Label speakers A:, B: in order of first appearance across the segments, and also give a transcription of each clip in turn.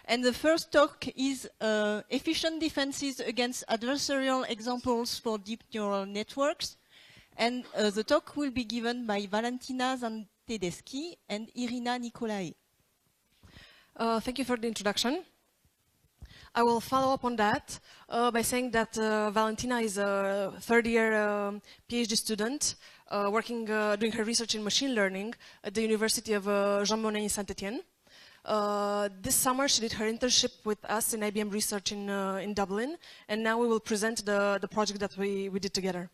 A: And the first talk is efficient defenses against adversarial examples for deep neural networks. And the talk will be given by Valentina Zantedeschi and Irina Nicolae.
B: Thank you for the introduction. I will follow up on that by saying that Valentina is a third-year PhD student doing her research in machine learning at the University of Jean Monnet in Saint-Étienne. This summer she did her internship with us in IBM Research in Dublin, and now we will present the project that we did together.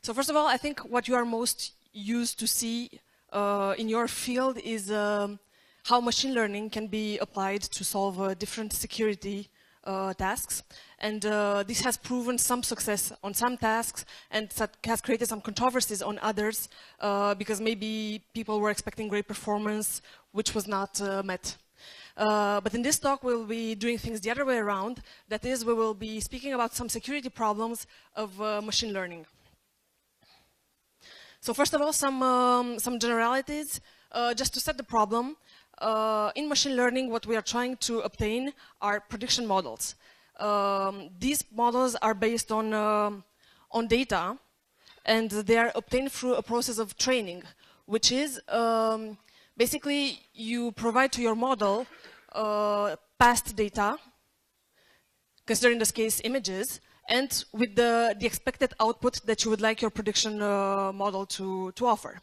B: So first of all, I think what you are most used to see in your field is how machine learning can be applied to solve different security tasks. And this has proven some success on some tasks and has created some controversies on others because maybe people were expecting great performance, which was not met. But in this talk, we'll be doing things the other way around. That is, we will be speaking about some security problems of machine learning. So first of all, some generalities, just to set the problem. In machine learning, what we are trying to obtain are prediction models. These models are based on data, and they are obtained through a process of training, which is basically you provide to your model past data, consider in this case images, and with the expected output that you would like your prediction model to offer.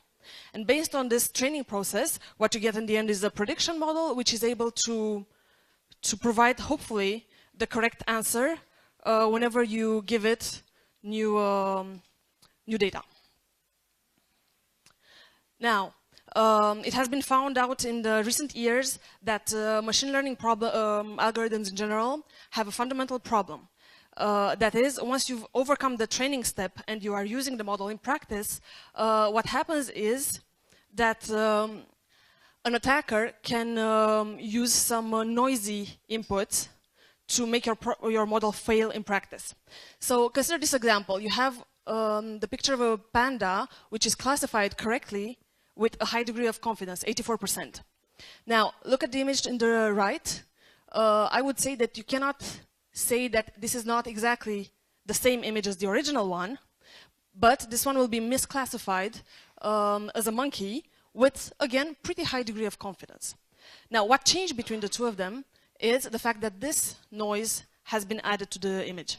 B: And based on this training process, what you get in the end is a prediction model, which is able to provide, hopefully, the correct answer whenever you give it new data. Now, it has been found out in the recent years that machine learning algorithms in general have a fundamental problem. That is, once you've overcome the training step and you are using the model in practice, what happens is that an attacker can use some noisy input to make your model fail in practice. So consider this example. You have the picture of a panda, which is classified correctly with a high degree of confidence, 84%. Now, look at the image in the right. I would say that you cannot say that this is not exactly the same image as the original one, but this one will be misclassified as a monkey with, again, pretty high degree of confidence. Now, what changed between the two of them is the fact that this noise has been added to the image.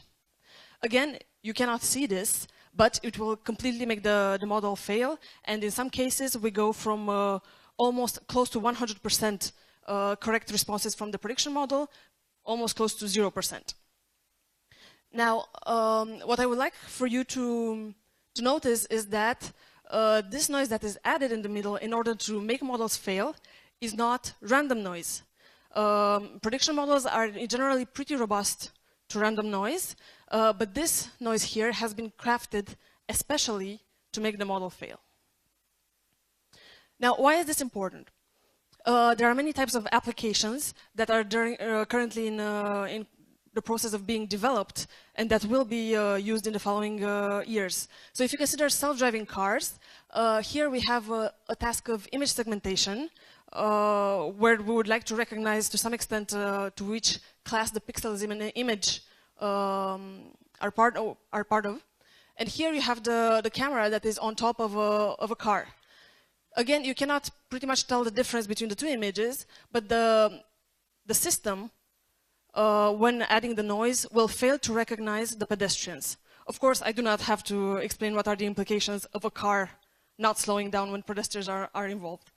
B: Again, you cannot see this, but it will completely make the model fail, and in some cases we go from almost close to 100% correct responses from the prediction model almost close to 0%. Now, what I would like for you to notice is that this noise that is added in the middle in order to make models fail is not random noise. Prediction models are generally pretty robust to random noise, but this noise here has been crafted especially to make the model fail. Now, why is this important? There are many types of applications that are currently in the process of being developed and that will be used in the following years. So if you consider self-driving cars, here we have a task of image segmentation where we would like to recognize to some extent to which class the pixels in an image are part of. And here you have the camera that is on top of a car. Again, you cannot pretty much tell the difference between the two images, but the system, when adding the noise, will fail to recognize the pedestrians. Of course, I do not have to explain what are the implications of a car not slowing down when pedestrians are involved.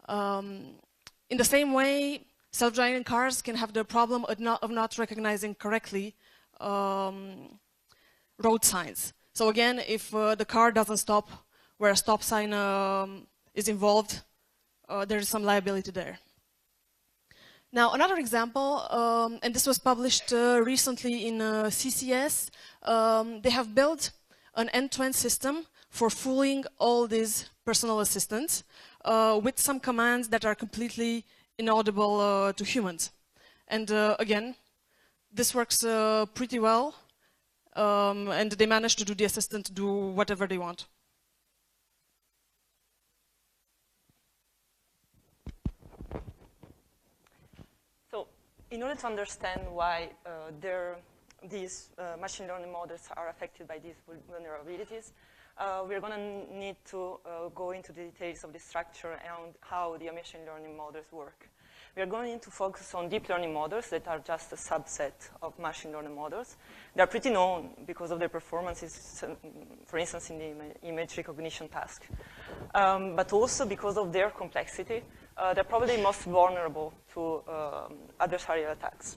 B: In the same way, self-driving cars can have the problem of not recognizing correctly road signs. So again, if the car doesn't stop where a stop sign is involved, there is some liability there. Now, another example, and this was published recently in CCS, they have built an end-to-end system for fooling all these personal assistants with some commands that are completely inaudible to humans. And again, this works pretty well, and they manage to do the assistant do whatever they want.
C: in order to understand why these machine learning models are affected by these vulnerabilities, we're going to need to go into the details of the structure and how the machine learning models work. We are going to focus on deep learning models that are just a subset of machine learning models. They are pretty known because of their performances, for instance, in the image recognition task. But also because of their complexity, they're probably most vulnerable to adversarial attacks.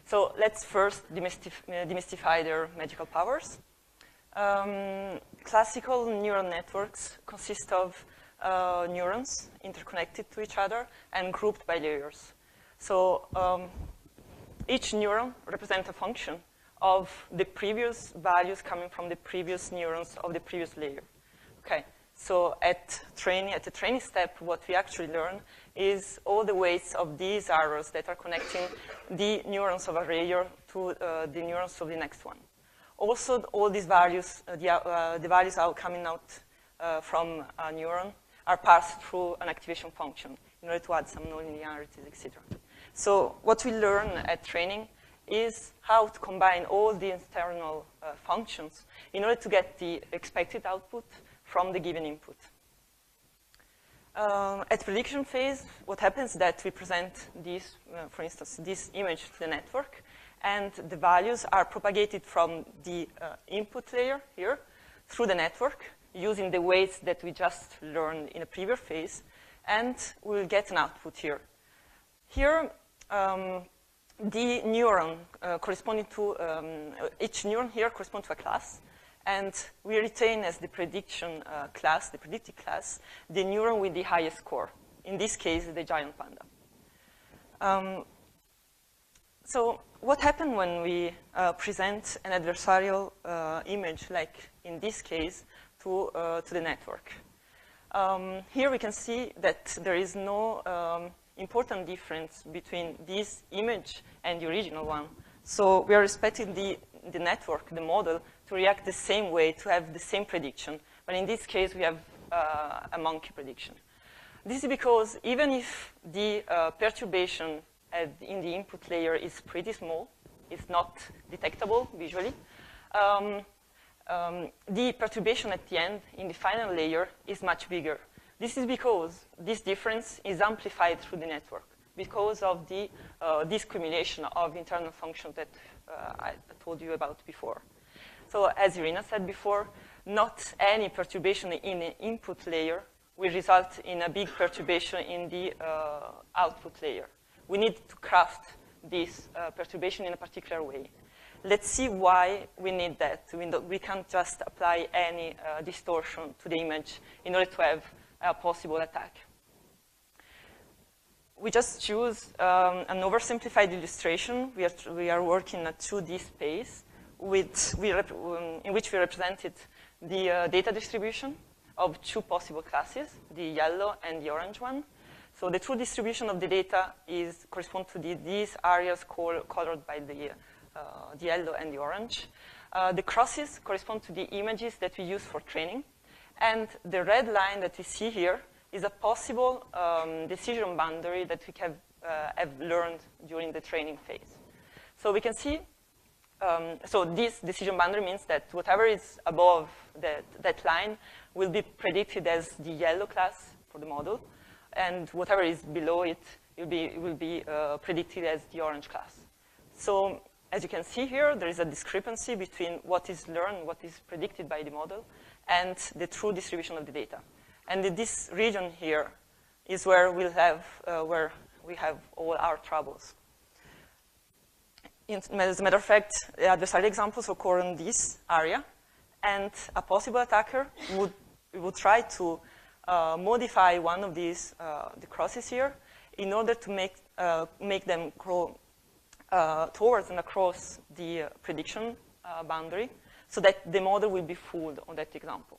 C: So let's first demystify their magical powers. Classical neural networks consist of neurons interconnected to each other and grouped by layers. So each neuron represents a function of the previous values coming from the previous neurons of the previous layer. Okay, so at the training step, what we actually learn is all the weights of these arrows that are connecting the neurons of a layer to the neurons of the next one. Also, all these values, the values are coming out from a neuron, are passed through an activation function in order to add some nonlinearities, etc. So what we learn at training is how to combine all the external functions in order to get the expected output from the given input. At prediction phase, what happens is that we present this, for instance, this image to the network, and the values are propagated from the input layer here through the network using the weights that we just learned in a previous phase, and we'll get an output here. Here, the neuron corresponding to, each neuron here corresponds to a class, and we retain as the prediction class, the predicted class, the neuron with the highest score. In this case, the giant panda. So what happens when we present an adversarial image, like in this case, to the network? Here we can see that there is no important difference between this image and the original one. So we are expecting the network, the model, to react the same way, to have the same prediction. But in this case, we have a monkey prediction. This is because even if the perturbation in the input layer is pretty small, it's not detectable visually, the perturbation at the end in the final layer is much bigger. This is because this difference is amplified through the network because of the discrimination of internal functions that I told you about before. So as Irina said before, not any perturbation in the input layer will result in a big perturbation in the output layer. We need to craft this perturbation in a particular way. Let's see why we need that. We can't just apply any distortion to the image in order to have a possible attack. We just choose an oversimplified illustration. We are working in a 2D space in which we represented the data distribution of two possible classes, the yellow and the orange one. So the true distribution of the data corresponds to these areas colored by the yellow and the orange. The crosses correspond to the images that we use for training. And the red line that we see here is a possible decision boundary that we have learned during the training phase. So we can see, so this decision boundary means that whatever is above that line will be predicted as the yellow class for the model, and whatever is below it will be predicted as the orange class. So as you can see here, there is a discrepancy between what is learned, what is predicted by the model, and the true distribution of the data. And this region here is where we have all our troubles. As a matter of fact, the adversarial examples occur in this area, and a possible attacker would try to modify one of these, the crosses here, in order to make them grow towards and across the prediction boundary, so that the model will be fooled on that example.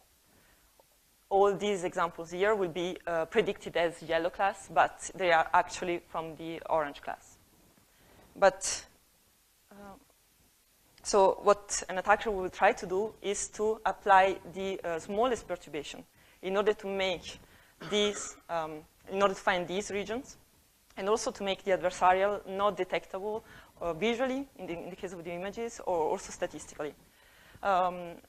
C: All these examples here will be predicted as yellow class, but they are actually from the orange class. But so what an attacker will try to do is to apply the smallest perturbation in order to make these, in order to find these regions and also to make the adversarial not detectable visually in the case of the images, or also statistically.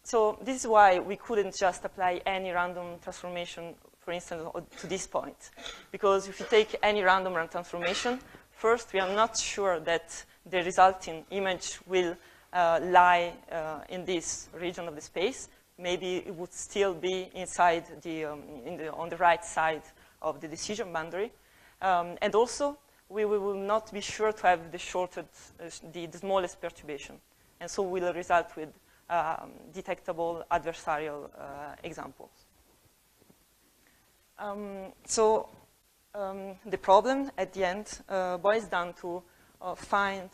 C: So this is why we couldn't just apply any random transformation, for instance, to this point. Because if you take any random transformation, first, we are not sure that the resulting image will lie in this region of the space. Maybe it would still be inside on the right side of the decision boundary. And also, we will not be sure to have the smallest perturbation. And so we'll result with detectable adversarial examples. The problem at the end boils down to find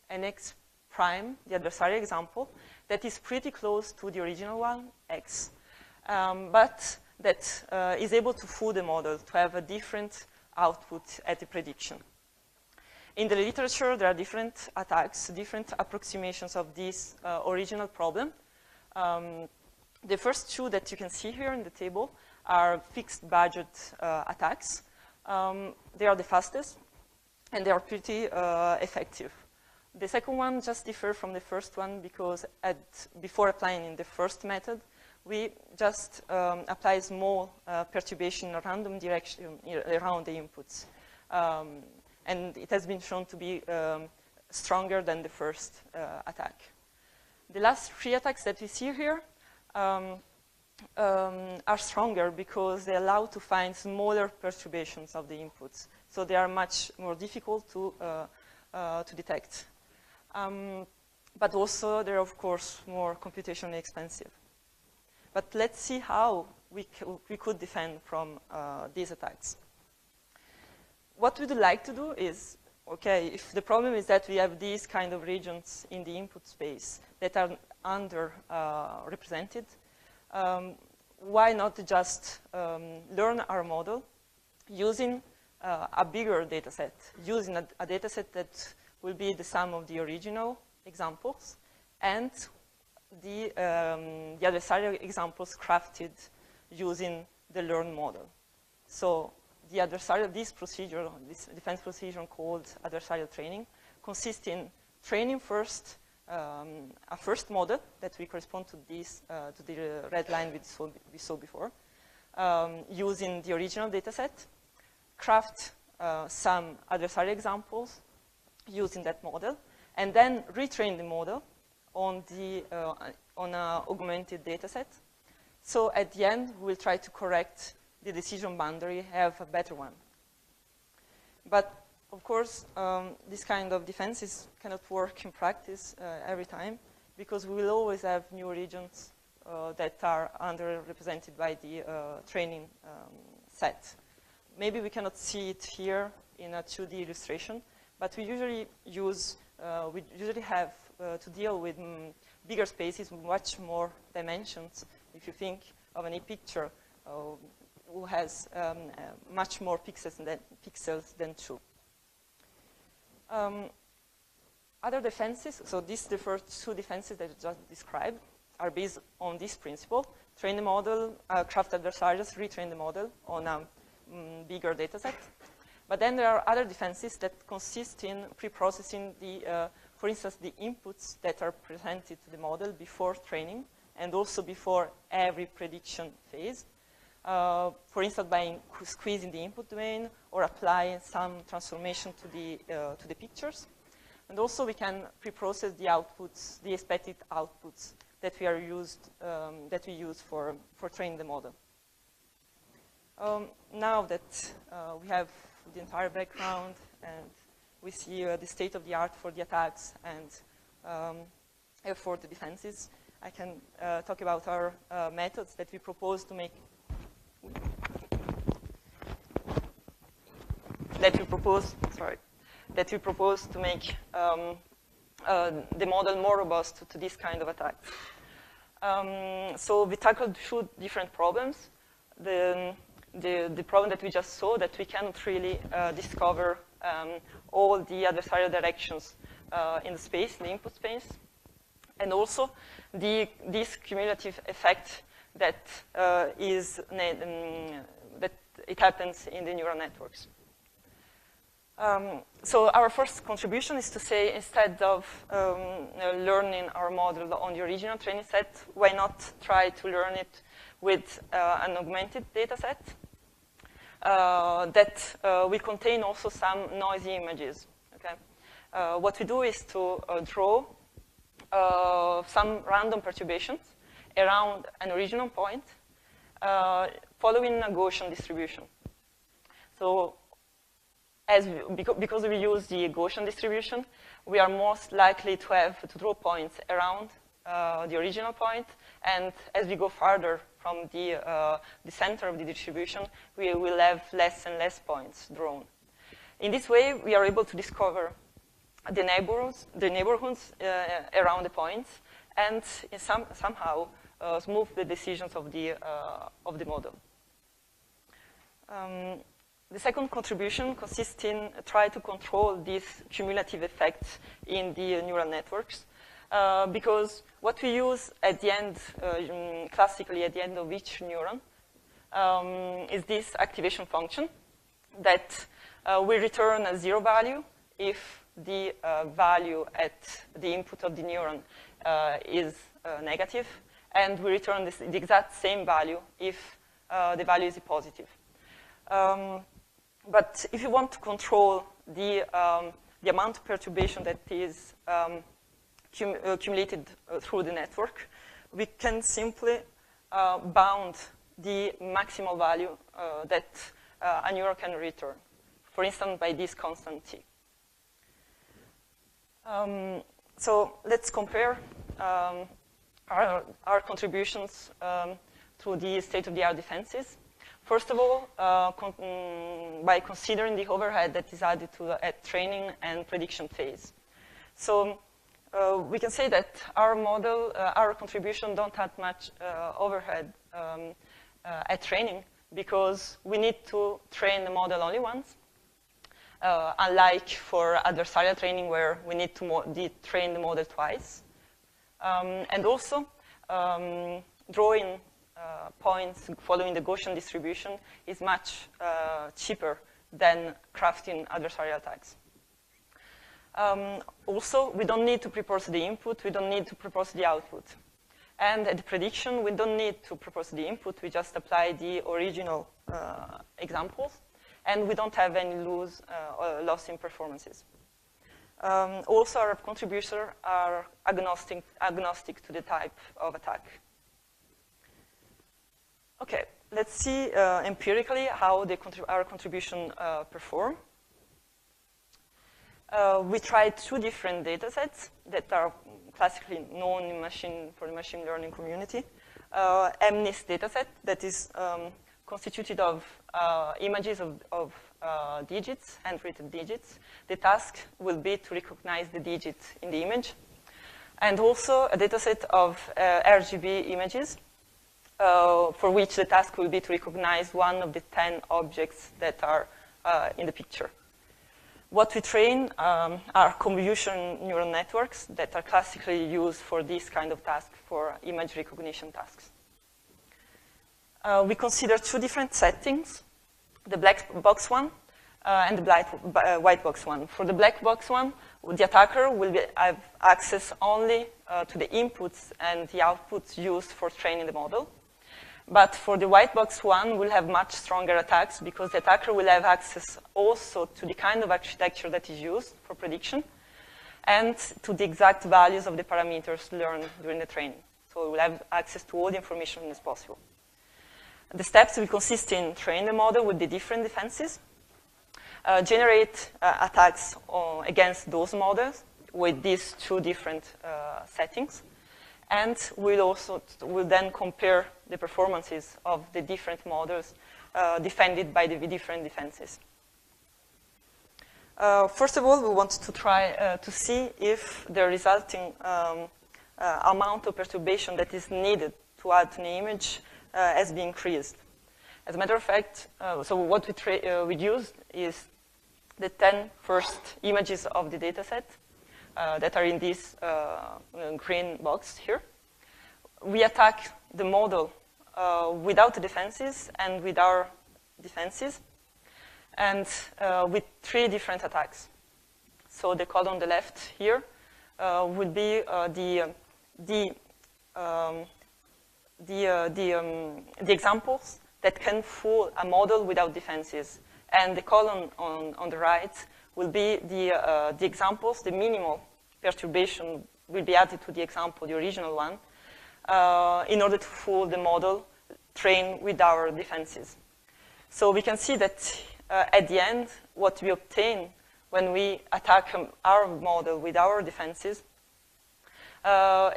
C: an X prime, the adversarial example, that is pretty close to the original one, X, but that is able to fool the model to have a different output at the prediction. In the literature, there are different attacks, different approximations of this original problem. The first two that you can see here in the table are fixed budget attacks. They are the fastest, and they are pretty effective. The second one just differs from the first one because before applying in the first method, we just apply small perturbation in a random direction around the inputs. And it has been shown to be stronger than the first attack. The last three attacks that we see here are stronger because they allow to find smaller perturbations of the inputs. So they are much more difficult to detect. But also, they're, of course, more computationally expensive. But let's see how we could defend from these attacks. What we'd like to do is, okay, if the problem is that we have these kind of regions in the input space that are underrepresented, why not just learn our model using a bigger data set, using a data set that will be the sum of the original examples and the adversarial examples crafted using the learned model. So the adversarial, this defense procedure called adversarial training, consists in training first a first model that will correspond to this, to the red line we saw before, using the original data set, craft some adversarial examples using that model, and then retrain the model on an augmented data set. So at the end, we'll try to correct the decision boundary, have a better one. But of course, this kind of defenses cannot work in practice every time, because we will always have new regions that are underrepresented by the training set. Maybe we cannot see it here in a 2D illustration, but we usually have to deal with bigger spaces with much more dimensions. If you think of any picture who has much more pixels than 2. Other defenses, so the first two defenses that I just described, are based on this principle: train the model, craft adversarials, retrain the model on a bigger data set. But then there are other defenses that consist in pre-processing for instance, the inputs that are presented to the model before training and also before every prediction phase. For instance, by squeezing the input domain or applying some transformation to the pictures. And also we can pre-process the outputs, the expected outputs that we use for training the model. Now that we have the entire background and we see the state of the art for the attacks and for the defenses, I can talk about our methods that we propose to make the model more robust to this kind of attack. So we tackled two different problems. The problem that we just saw, that we cannot really discover all the adversarial directions in the space, in the input space, and also this cumulative effect that that it happens in the neural networks. So our first contribution is to say, instead of learning our model on the original training set, why not try to learn it with an augmented data set that will contain also some noisy images. Okay? What we do is to draw some random perturbations around an original point following a Gaussian distribution. So because we use the Gaussian distribution, we are most likely to have to draw points around the original point, and as we go farther from the center of the distribution, we will have less and less points drawn. In this way, we are able to discover the neighborhoods around the points, and somehow smooth the decisions of the model. The second contribution consists in try to control these cumulative effects in the neural networks, because what we use at the end, classically at the end of each neuron, is this activation function that will return a 0 value if the value at the input of the neuron is negative, and we return the exact same value if the value is positive. But if you want to control the amount of perturbation that is accumulated through the network, we can simply bound the maximal value that a neuron can return, for instance, by this constant t. So let's compare our contributions to the state-of-the-art defenses. First of all, by considering the overhead that is added to at training and prediction phase. So we can say that our model, our contribution don't have much overhead at training, because we need to train the model only once, unlike for adversarial training where we need to train the model twice. And also, drawing points following the Gaussian distribution is much cheaper than crafting adversarial tags. Also, we don't need to propose the input, we don't need to propose the output. And at the prediction, we don't need to propose the input, we just apply the original examples, and we don't have any loss in performances. Also, our contributors are agnostic to the type of attack. Okay, let's see empirically how our contribution perform. We tried 2 different data sets that are classically known in for the machine learning community. MNIST dataset that is constituted of images of digits, handwritten digits. The task will be to recognize the digit in the image. And also a dataset of RGB images, for which the task will be to recognize one of the 10 objects that are in the picture. What we train are convolution neural networks that are classically used for this kind of task, for image recognition tasks. We consider 2 different settings, the black box one and the white box one. For the black box one, the attacker will have access only to the inputs and the outputs used for training the model. But for the white box one, we'll have much stronger attacks because the attacker will have access also to the kind of architecture that is used for prediction and to the exact values of the parameters learned during the training. So we'll have access to all the information as possible. The steps will consist in train the model with the different defenses, generate attacks against those models with these 2 different settings, and we'll then compare the performances of the different models defended by the different defenses. First of all, we want to try to see if the resulting amount of perturbation that is needed to add to the image has been increased. As a matter of fact, so what we used is the 10 first images of the data set that are in this green box here. We attack the model without the defenses and with our defenses. and with 3 different attacks. So the code on the left here would be the examples that can fool a model without defenses. And the column on the right will be the examples, the minimal perturbation will be added to the example, the original one, in order to fool the model trained with our defenses. So we can see that at the end, what we obtain when we attack our model with our defenses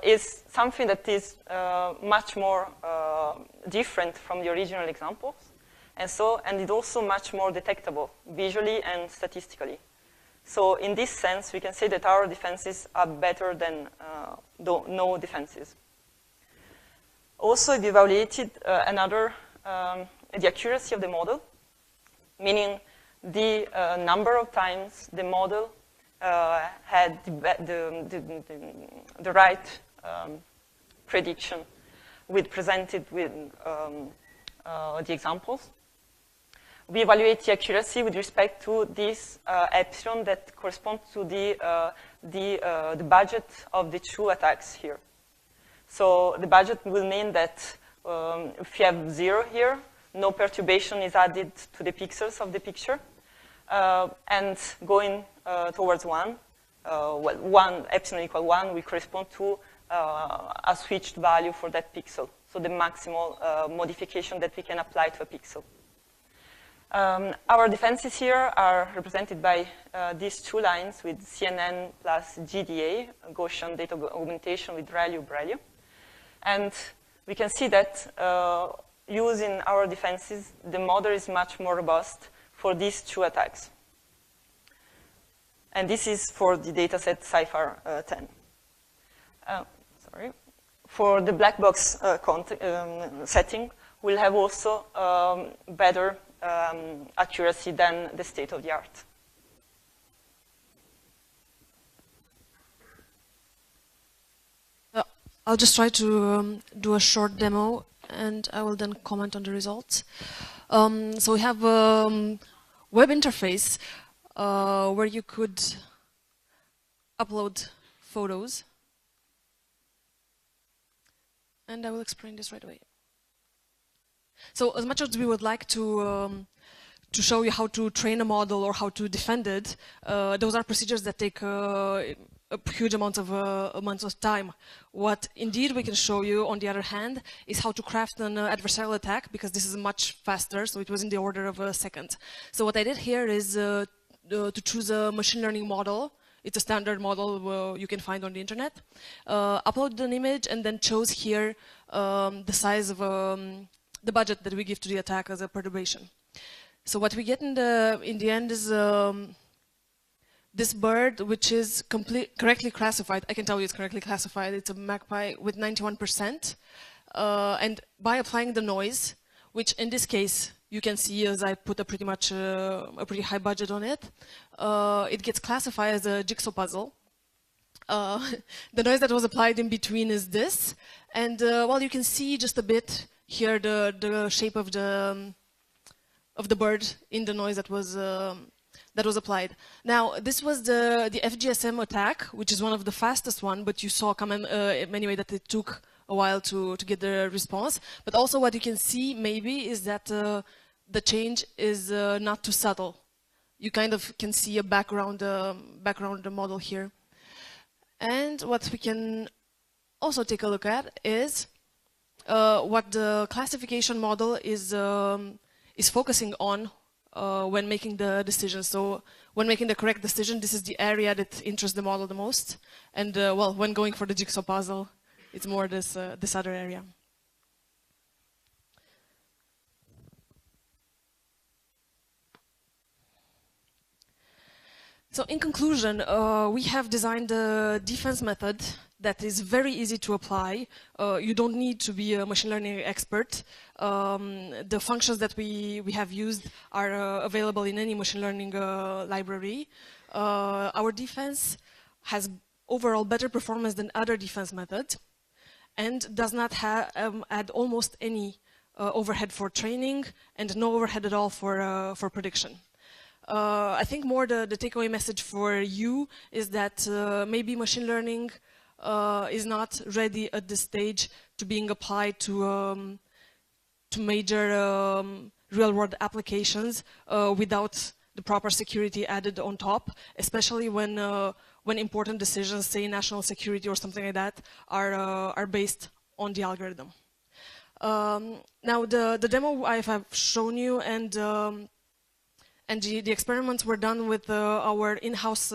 C: is something that is much more different from the original examples, and it's also much more detectable visually and statistically. So in this sense, we can say that our defenses are better than no defenses. Also, we evaluated the accuracy of the model, meaning the number of times the model had the right prediction presented with the examples. We evaluate the accuracy with respect to this epsilon that corresponds to the budget of the 2 attacks here. So the budget will mean that if you have 0 here, no perturbation is added to the pixels of the picture. And going towards 1, epsilon equal 1 will correspond to a switched value for that pixel. So the maximal modification that we can apply to a pixel. Our defenses here are represented by these 2 lines with CNN plus GDA, Gaussian data augmentation with ReLU. And we can see that using our defenses, the model is much more robust for these 2 attacks. And this is for the dataset CIFAR 10. For the black box setting, we'll have also better accuracy than the state of the art.
B: I'll just try to do a short demo, and I will then comment on the results. So we have a web interface where you could upload photos. And I will explain this right away. So as much as we would like to show you how to train a model or how to defend it, those are procedures that take a huge amount of time. What indeed we can show you, on the other hand, is how to craft an adversarial attack, because this is much faster, so it was in the order of a second. So what I did here is to choose a machine learning model. It's a standard model you can find on the internet. Uploaded an image and then chose here the size of the budget that we give to the attack as a perturbation. So what we get in the end is this bird, which is correctly classified. I can tell you it's correctly classified. It's a magpie with 91%. And by applying the noise, which in this case you can see as I put a pretty high budget on it, it gets classified as a jigsaw puzzle. The noise that was applied in between is this, and well, you can see just a bit here the shape of the bird in the noise that was applied. Now, this was the FGSM attack, which is one of the fastest one, but you saw anyway that it took a while to get the response. But also what you can see maybe is that the change is not too subtle. You kind of can see a background model here. And what we can also take a look at is what the classification model is focusing on when making the decision. So when making the correct decision, this is the area that interests the model the most. And well, when going for the jigsaw puzzle, it's more this other area. So in conclusion, we have designed a defense method that is very easy to apply. You don't need to be a machine learning expert. The functions that we have used are available in any machine learning library. Our defense has overall better performance than other defense methods and does not add almost any overhead for training and no overhead at all for prediction. I think more the takeaway message for you is that maybe machine learning is not ready at this stage to being applied to major real-world applications without the proper security added on top, especially when important decisions, say national security or something like that, are based on the algorithm. Now, the demo I have shown you and the experiments were done with our in-house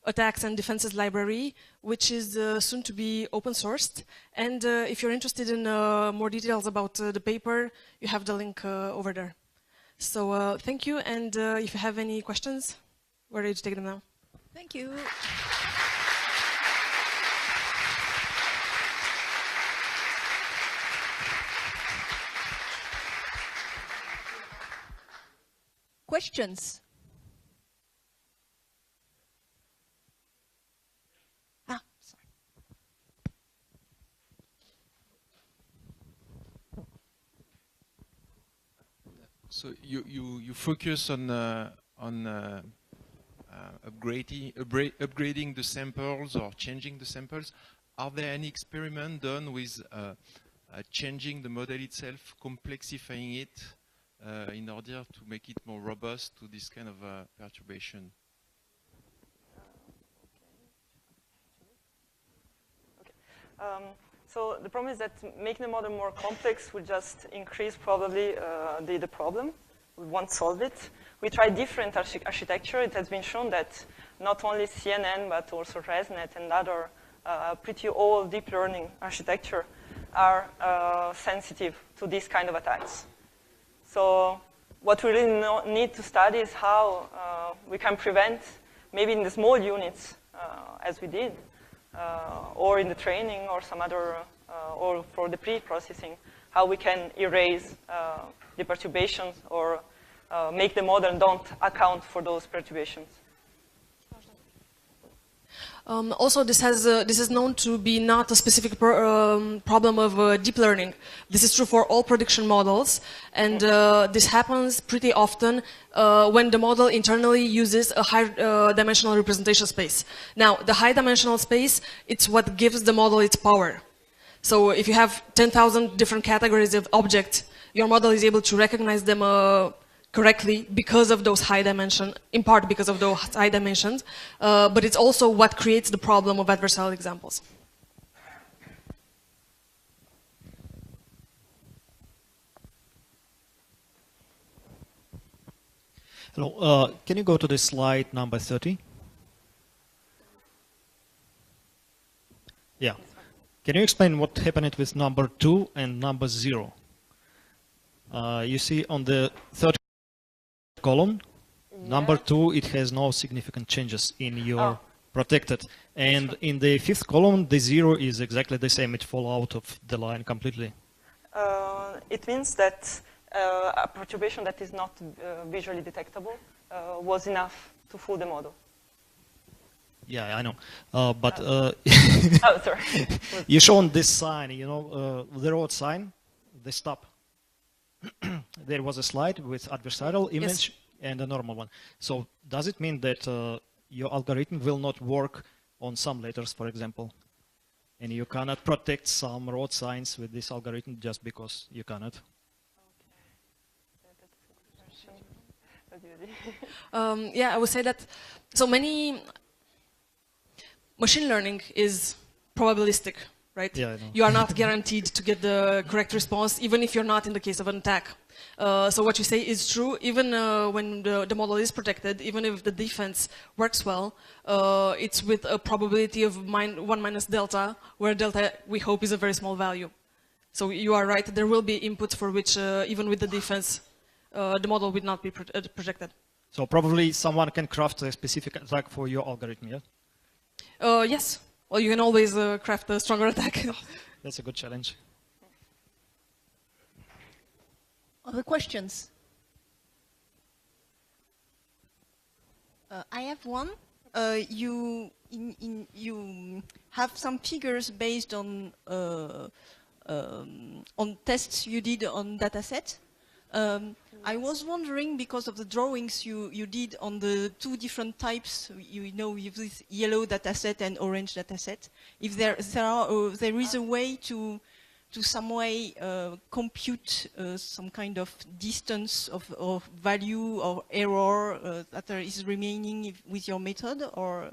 B: attacks and defenses library, which is soon to be open sourced. And if you're interested in more details about the paper, you have the link over there. So thank you, and if you have any questions, we're ready to take them now.
A: Thank you. Questions? Ah, sorry.
D: So you focus on upgrading the samples or changing the samples. Are there any experiment done with changing the model itself, complexifying it in order to make it more robust to this kind of perturbation?
C: So the problem is that making the model more complex will just increase probably the problem. We won't solve it. We try different architecture. It has been shown that not only CNN, but also ResNet and other pretty old deep learning architecture are sensitive to this kind of attacks. So what we really need to study is how we can prevent, maybe in the small units, as we did, or in the training or some other, or for the pre-processing, how we can erase the perturbations or make the model don't account for those perturbations.
B: Also, this is known to be not a specific problem of deep learning. This is true for all prediction models, and this happens pretty often when the model internally uses a high-dimensional representation space. Now, the high-dimensional space, it's what gives the model its power. So if you have 10,000 different categories of objects, your model is able to recognize them correctly because of those high dimensions, in part because of those high dimensions, but it's also what creates the problem of adversarial examples.
E: Hello, can you go to the slide number 30? Yeah. Can you explain what happened with number 2 and number 0? You see on the third column, number 2, it has no significant changes in your protected. And in the fifth column, the 0 is exactly the same. It falls out of the line completely.
C: It means that a perturbation that is not visually detectable was enough to fool the model.
E: Yeah, I know. But
C: oh, sorry.
E: you shown this sign, you know, the road sign, the stop. There was a slide with adversarial image and a normal one. So does it mean that your algorithm will not work on some letters, for example? And you cannot protect some road signs with this algorithm just because you cannot?
B: Yeah, I would say that so many machine learning is probabilistic, right?
E: Yeah, I know.
B: You are not guaranteed to get the correct response, even if you're not in the case of an attack. So what you say is true, even when the model is protected, even if the defense works well, it's with a probability of 1 minus delta, where delta, we hope, is a very small value. So you are right, there will be inputs for which, even with the defense, the model will not be protected.
E: So probably someone can craft a specific attack for your algorithm, yeah?
B: Yes. Well, you can always craft a stronger attack.
E: That's a good challenge.
A: Other questions? I have one. You have some figures based on tests you did on dataset. I was wondering, because of the drawings you did on the two different types, you know, with this yellow dataset and orange dataset, if there is a way to some way compute some kind of distance of value or error that is remaining with your method, or?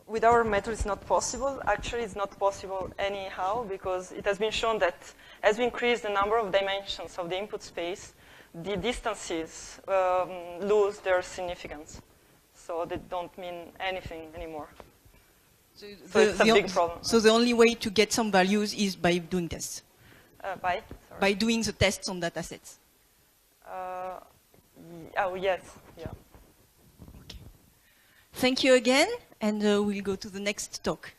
C: With our method, it's not possible. Actually, it's not possible anyhow, because it has been shown that as we increase the number of dimensions of the input space, the distances lose their significance. So they don't mean anything anymore. So it's a big problem.
A: So the only way to get some values is by doing tests? By doing the tests on datasets?
C: Oh, yes. Yeah.
A: Okay. Thank you again, and we'll go to the next talk.